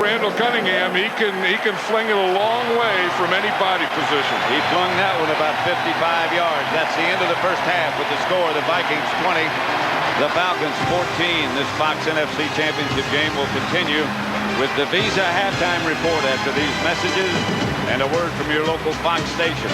Randall Cunningham, he can fling it a long way from any body position. He flung that one about 55 yards. That's the end of the first half with the score. The Vikings 20, the Falcons 14. This Fox NFC Championship game will continue with the Visa halftime report after these messages and a word from your local Fox station.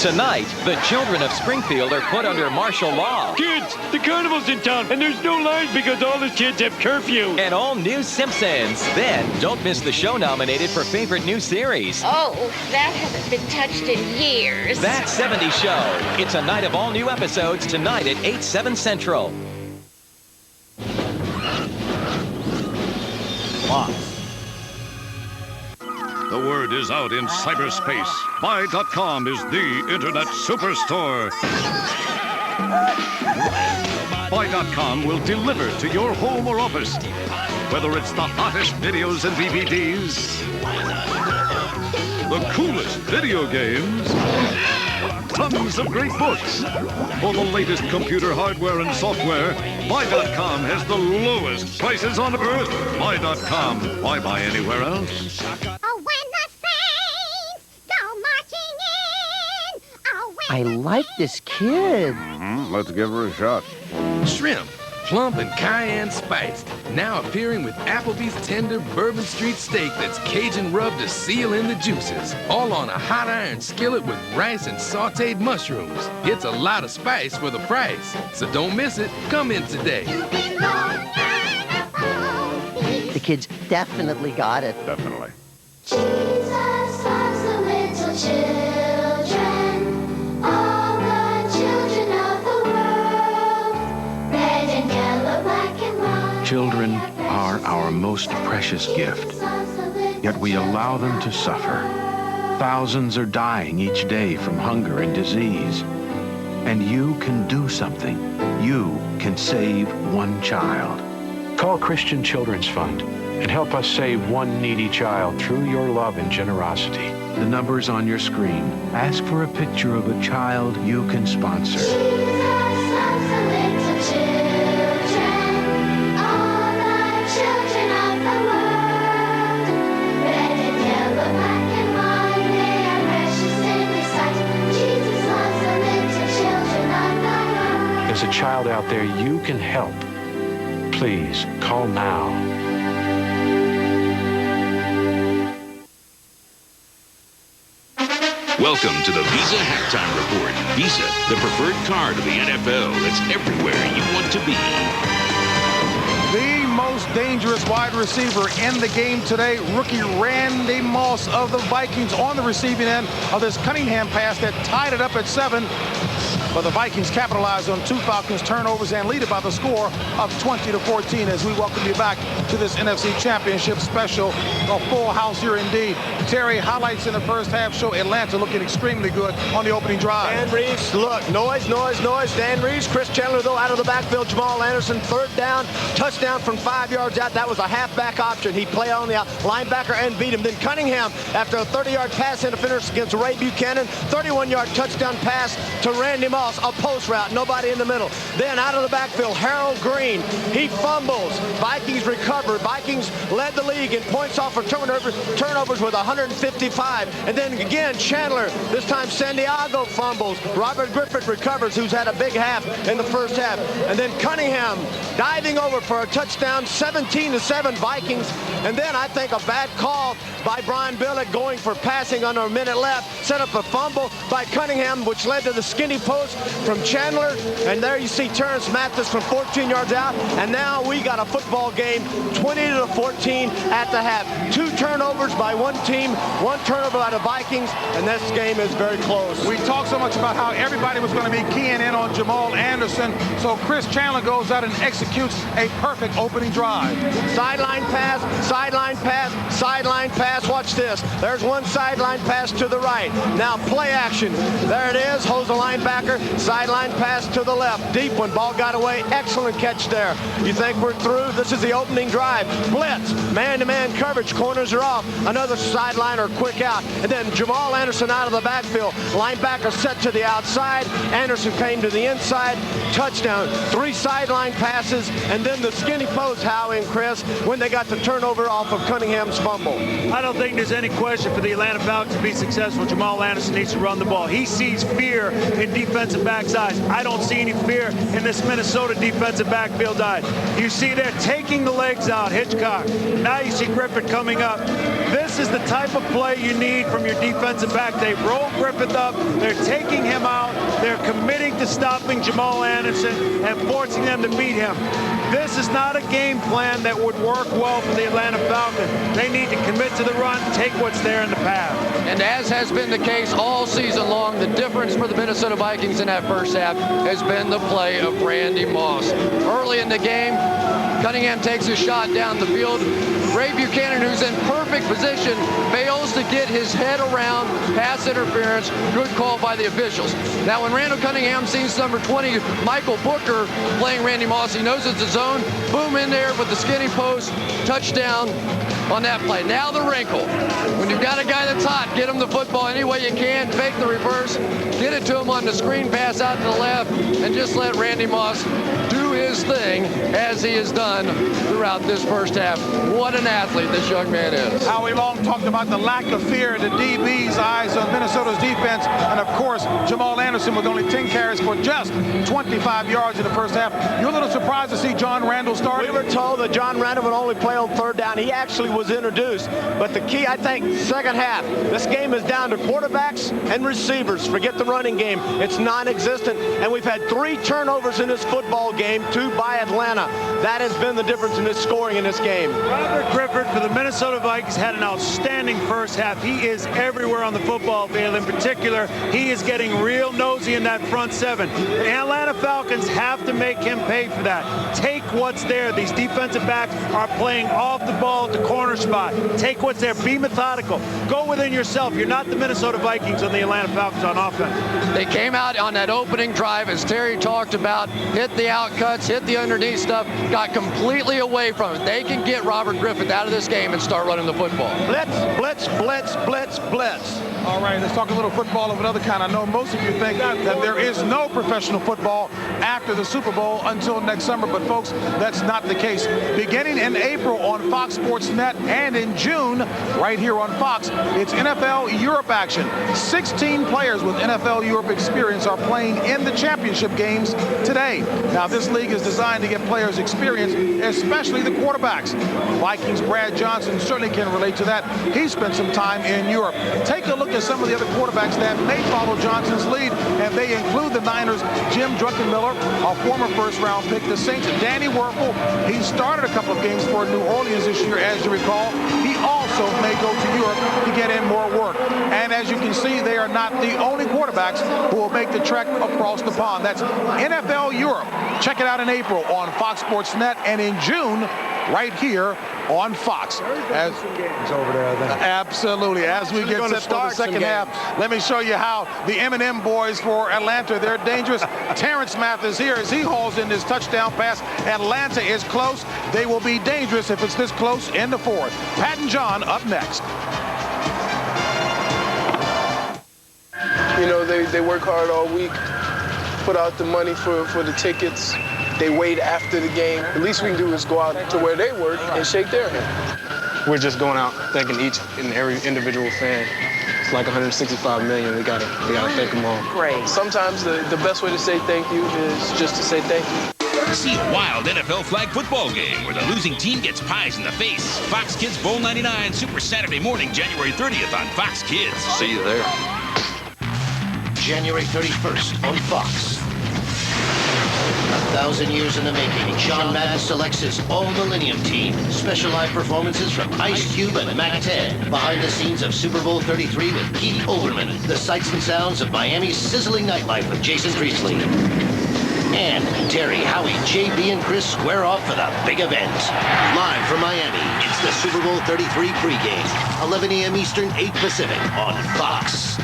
Tonight, the children of Springfield are put under martial law. Kids, the carnival's in town, and there's no lines because all the kids have curfew. And all new Simpsons. Then, don't miss the show nominated for favorite new series. Oh, that hasn't been touched in years. That 70s Show. It's a night of all new episodes tonight at 8, 7 Central. Fox. The word is out in cyberspace. Buy.com is the internet superstore. Buy.com will deliver to your home or office. Whether it's the hottest videos and DVDs, the coolest video games, tons of great books, or the latest computer hardware and software, Buy.com has the lowest prices on earth. Buy.com. Why buy anywhere else? I like this kid. Let's give her a shot. Shrimp, plump and cayenne spiced. Now appearing with Applebee's tender Bourbon Street steak that's Cajun rubbed to seal in the juices. All on a hot iron skillet with rice and sauteed mushrooms. It's a lot of spice for the price. So don't miss it. Come in today. The kids definitely got it. Definitely. Jesus loves the little children, all the children of the world, red and yellow, black and white. Children are our most precious gift, yet we allow them to suffer. Thousands are dying each day from hunger and disease. And you can do something. You can save one child. Call Christian Children's Fund and help us save one needy child through your love and generosity. The number's on your screen. Ask for a picture of a child you can sponsor. Jesus loves the little children, all the children of the world, red and yellow, black and white, they are precious in His sight. Jesus loves the little children of the world. There's a child out there you can help. Please, call now. Welcome to the Visa Halftime Report. Visa, the preferred card of the NFL. It's everywhere you want to be. The most dangerous wide receiver in the game today, rookie Randy Moss of the Vikings on the receiving end of this Cunningham pass that tied it up at 7. But the Vikings capitalized on 2 Falcons turnovers and lead it by the score of 20-14 as we welcome you back to this NFC Championship special. A full house here indeed. Terry, highlights in the first half show Atlanta looking extremely good on the opening drive. Dan Reeves, look, noise. Dan Reeves, Chris Chandler, though, out of the backfield. Jamal Anderson, 3rd down, touchdown from 5 yards out. That was a halfback option. He played on the linebacker and beat him. Then Cunningham, after a 30-yard pass interference against Ray Buchanan, 31-yard touchdown pass to Randy Moss. A post route, nobody in the middle. Then out of the backfield, Harold Green, he fumbles. Vikings recover. Vikings led the league in points off for turnovers with 155. And then again, Chandler, this time Santiago fumbles. Robert Griffith recovers, who's had a big half in the first half. And then Cunningham diving over for a touchdown, 17-7 Vikings. And then I think a bad call by Brian Billick going for passing under a minute left. Set up a fumble by Cunningham, which led to the skinny post from Chandler. And there you see Terrence Mathis from 14 yards out. And now we got a football game, 20-14 at the half. 2 turnovers by one team, 1 turnover by the Vikings, and this game is very close. We talked so much about how everybody was going to be keying in on Jamal Anderson. So Chris Chandler goes out and executes a perfect opening drive. Sideline pass, sideline pass, sideline pass. pass. Watch this. There's one sideline pass to the right. Now play action. There it is. Holds the linebacker. Sideline pass to the left. Deep one. Ball got away. Excellent catch there. You think we're through? This is the opening drive. Blitz. Man-to-man coverage. Corners are off. Another sideline or quick out. And then Jamal Anderson out of the backfield. Linebacker set to the outside. Anderson came to the inside. Touchdown. 3 sideline passes. And then the skinny post, Howie and Cris, when they got the turnover off of Cunningham's fumble. I don't think there's any question for the Atlanta Falcons to be successful. Jamal Anderson needs to run the ball. He sees fear in defensive backs' eyes. I don't see any fear in this Minnesota defensive backfield eyes. You see they're taking the legs out, Hitchcock. Now you see Griffith coming up. This is the type of play you need from your defensive back. They roll Griffith up. They're taking him out. They're committing to stopping Jamal Anderson and forcing them to beat him. This is not a game plan that would work well for the Atlanta Falcons. They need to commit to the run, take what's there in the pass. And as has been the case all season long, the difference for the Minnesota Vikings in that first half has been the play of Randy Moss. Early in the game, Cunningham takes a shot down the field. Ray Buchanan, who's in perfect position, fails to get his head around pass interference. Good call by the officials. Now, when Randall Cunningham sees number 20, Michael Booker, playing Randy Moss, he knows it's a zone. Boom, in there with the skinny post. Touchdown on that play. Now the wrinkle. When you've got a guy that's hot, get him the football any way you can. Fake the reverse. Get it to him on the screen pass out to the left. And just let Randy Moss do his thing as he has done throughout this first half. What an athlete this young man is. How we've long talked about the lack of fear in the DB's eyes of Minnesota's defense. And, of course, Jamal Anderson with only 10 carries for just 25 yards in the first half. You're a little surprised to see John Randall start? We were told that John Randall would only play on third down. He actually was introduced. But the key, I think, second half, this game is down to quarterbacks and receivers. Forget the running game. It's non-existent. And we've had 3 turnovers in this football game, 2 by Atlanta. That has been the difference in this scoring in this game. Robert Griffith for the Minnesota Vikings had an outstanding first half. He is everywhere on the football field. In particular, he is getting real nosy in that front 7. The Atlanta Falcons have to make him pay for that. Take what's there. These defensive backs are playing off the ball at the corner spot. Take what's there. Be methodical. Go within yourself. You're not the Minnesota Vikings on the Atlanta Falcons on offense. They came out on that opening drive, as Terry talked about, hit the outcuts, hit the underneath stuff, got completely away from it. They can get Robert Griffith out of this game and start running the football. Blitz, blitz, blitz, blitz, blitz. All right, let's talk a little football of another kind. I know most of you think that there is no professional football after the Super Bowl until next summer, but folks, that's not the case. Beginning in April on Fox Sports Net and in June right here on Fox, it's NFL Europe action. 16 players with NFL Europe experience are playing in the championship games today. Now, this league is designed to get players experience, especially the quarterbacks. Vikings Brad Johnson certainly can relate to that. He spent some time in Europe. Take a look at some of the other quarterbacks that may follow Johnson's lead, and they include the Niners' Jim Druckenmiller, a former first-round pick, the Saints' Danny Werfel. He started a couple of games for New Orleans this year, as you recall. He also may go to Europe to get in more work. And as you can see, they are not the only quarterbacks who will make the trek across the pond. That's NFL Europe. Check it out in April on Fox Sports Net and in June right here on Fox. As it's over there, I think. Absolutely. As we get set for the second half, let me show you how the M&M boys for Atlanta, they're dangerous. Terrence Mathis here as he hauls in this touchdown pass. Atlanta is close. They will be dangerous if it's this close in the fourth. Pat and John up next. You know, they work hard all week, put out the money for the tickets. They wait after the game. The least we can do is go out to where they work and shake their hand. We're just going out thanking each and every individual fan. It's like 165 million. We gotta thank them all. Great. Sometimes the best way to say thank you is just to say thank you. See a wild NFL flag football game where the losing team gets pies in the face. Fox Kids Bowl 99, Super Saturday morning, January 30th on Fox Kids. See you there. January 31st on Fox. 1,000 years in the making, Sean Madden selects his All-Millennium team. Special live performances from Ice Cube and Mac 10. Behind the scenes of Super Bowl 33 with Keith Olbermann. The sights and sounds of Miami's sizzling nightlife with Jason Priestley. And Terry, Howie, JB, and Cris square off for the big event. Live from Miami, it's the Super Bowl 33 pregame. 11 a.m. Eastern, 8 Pacific on Fox.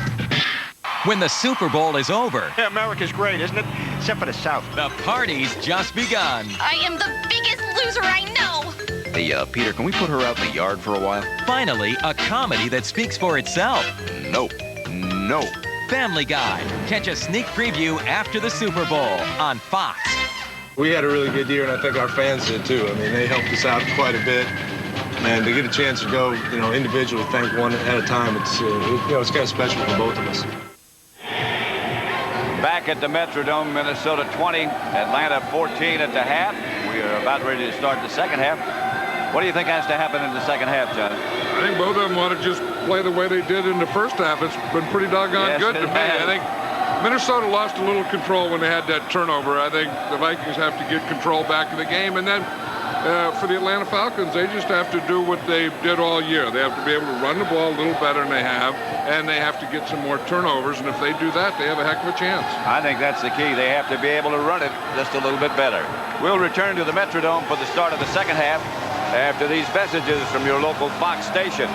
When the Super Bowl is over. Yeah, America's great, isn't it? Except for the South. The party's just begun. I am the biggest loser I know. Hey, Peter, can we put her out in the yard for a while? Finally, a comedy that speaks for itself. Nope. No. Family Guy. Catch a sneak preview after the Super Bowl on Fox. We had a really good year, and I think our fans did too. I mean, they helped us out quite a bit. And to get a chance to go, individually, thank one at a time, it's kind of special for both of us. Back at the Metrodome, Minnesota 20, Atlanta 14 at the half. We are about ready to start the second half. What do you think has to happen in the second half, John? I think both of them want to just play the way they did in the first half. It's been pretty doggone good to me. I think Minnesota lost a little control when they had that turnover. I think the Vikings have to get control back in the game. And then for the Atlanta Falcons, they just have to do what they did all year. They have to be able to run the ball a little better than they have, and they have to get some more turnovers. And if they do that, they have a heck of a chance. I think that's the key. They have to be able to run it just a little bit better. We'll return to the Metrodome for the start of the second half after these messages from your local Fox station.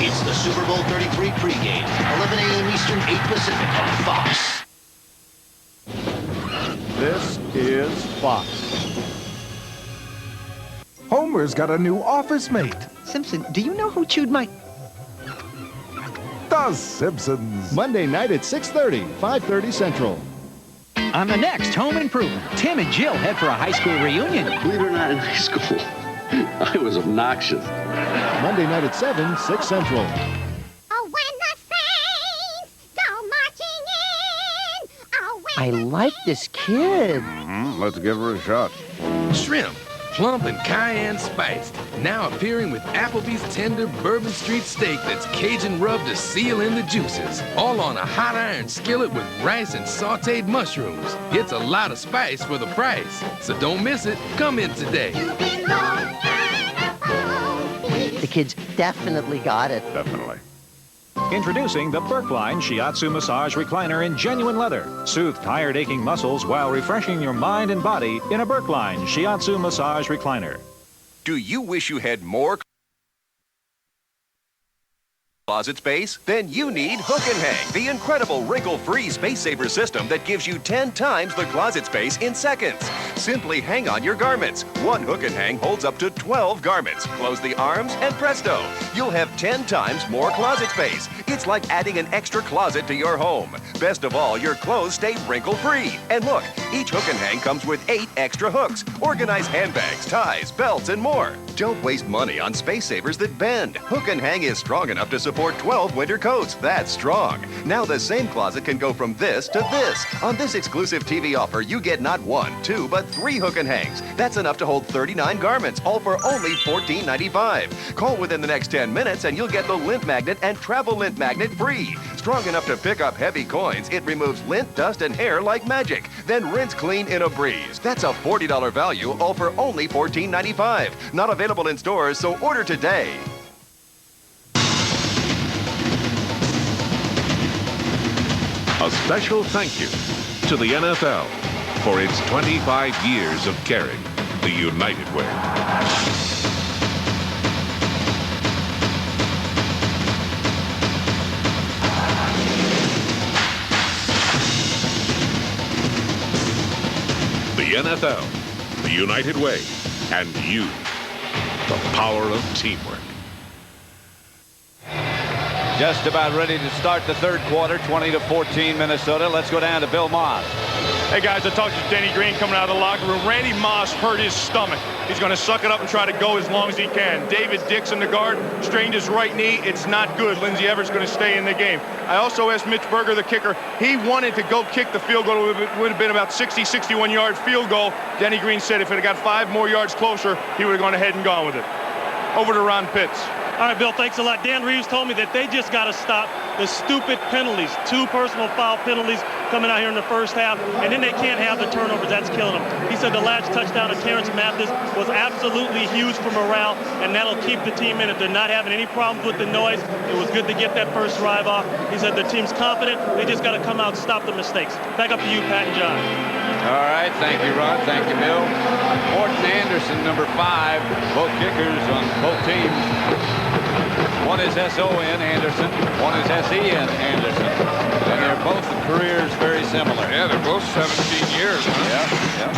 It's the Super Bowl 33 pregame. 11 a.m. Eastern, 8 Pacific on Fox. This is Fox. Homer's got a new office mate. Simpson, do you know who chewed my... The Simpsons. Monday night at 6:30, 5:30 Central. On the next Home Improvement, Tim and Jill head for a high school reunion. Believe it or not, in high school, I was obnoxious. Monday night at 7, 6 Central. Oh, when the Saints go marching in. Oh, when I like this kid. Let's give her a shot. Shrimp, plump and cayenne spiced. Now appearing with Applebee's tender Bourbon Street steak that's Cajun rubbed to seal in the juices. All on a hot iron skillet with rice and sauteed mushrooms. It's a lot of spice for the price. So don't miss it. Come in today. The kids definitely got it. Definitely. Introducing the Berkline Shiatsu Massage Recliner in genuine leather. Soothe tired, aching muscles while refreshing your mind and body in a Berkline Shiatsu Massage Recliner. Do you wish you had more closet space? Then you need Hook and Hang, the incredible wrinkle-free space saver system that gives you 10 times the closet space in seconds. Simply hang on your garments. One Hook and Hang holds up to 12 garments. Close the arms and presto, you'll have 10 times more closet space. It's like adding an extra closet to your home. Best of all, your clothes stay wrinkle-free. And look, each Hook and Hang comes with 8 extra hooks. Organize handbags, ties, belts, and more. Don't waste money on space savers that bend. Hook and Hang is strong enough to support 12 winter coats. That's strong. Now the same closet can go from this to this. On this exclusive TV offer, you get not 1, 2, but 3 Hook and Hangs. That's enough to hold 39 garments, all for only $14.95. Call within the next 10 minutes and you'll get the lint magnet and travel lint magnet free. Strong enough to pick up heavy coins, it removes lint, dust, and hair like magic. Then rinse clean in a breeze. That's a $40 value, all for only $14.95. Not available in stores, so order today. A special thank you to the NFL for its 25 years of caring the United way. The NFL, the United way, and you, the power of teamwork. Just about ready to start the third quarter, 20-14 Minnesota. Let's go down to Bill Moss. Hey guys, I talked to Denny Green coming out of the locker room. Randy Moss hurt his stomach. He's going to suck it up and try to go as long as he can. David Dixon, the guard, strained his right knee. It's not good. Lindsey Everett's going to stay in the game. I also asked Mitch Berger, the kicker, he wanted to go kick the field goal. It would have been about 60, 61-yard field goal. Denny Green said if it had got 5 more yards closer, he would have gone ahead and gone with it. Over to Ron Pitts. All right, Bill, thanks a lot. Dan Reeves told me that they just got to stop the stupid penalties, 2 personal foul penalties coming out here in the first half, and then they can't have the turnovers. That's killing them. He said the last touchdown of Terrence Mathis was absolutely huge for morale, and that'll keep the team in it. They're not having any problems with the noise. It was good to get that first drive off. He said the team's confident. They just got to come out and stop the mistakes. Back up to you, Pat and John. All right, thank you, Ron. Thank you, Bill. Morton Anderson, number 5, both kickers on both teams. One is S-O-N, Anderson. One is S-E-N, Anderson. And they're both careers very similar. Yeah, they're both 17 years, huh? Yeah.